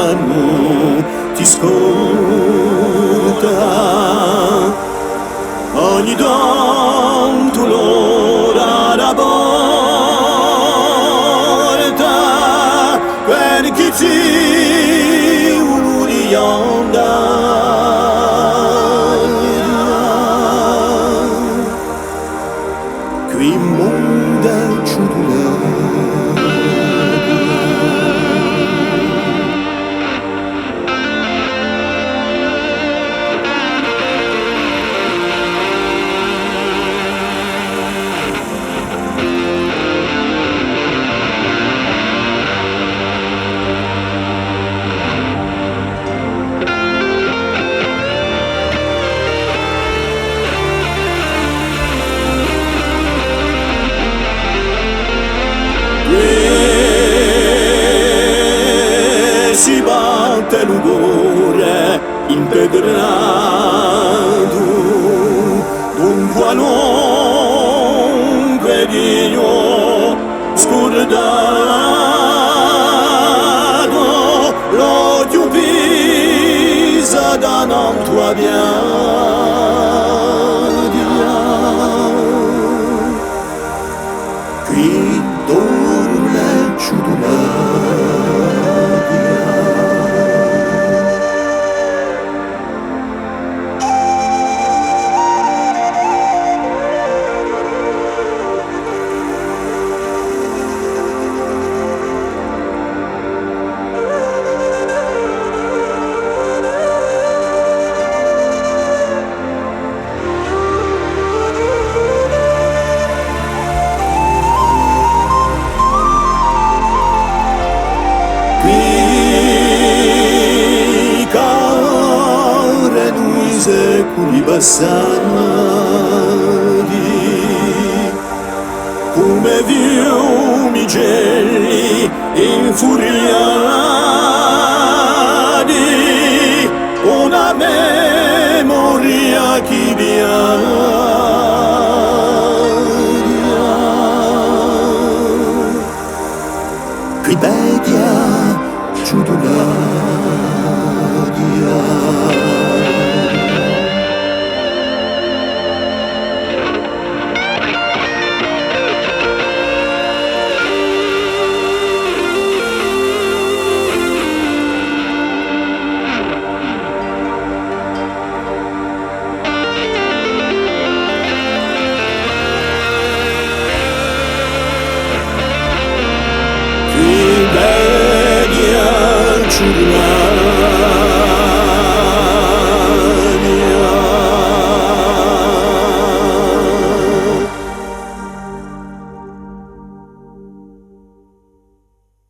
lontano ti ascolta, ogni tanto l'ora la porta, quel che ti vuoi andare, qui il mondo è ciudulato. Si batte l'ugore impedrato d'un qualunque Dio scordato, lo chiupisa da non tua via, qui dorme ciudulato. Secoli passati, come fiumi gelli infuriati, una memoria che viaggia, qui pedia ciudula.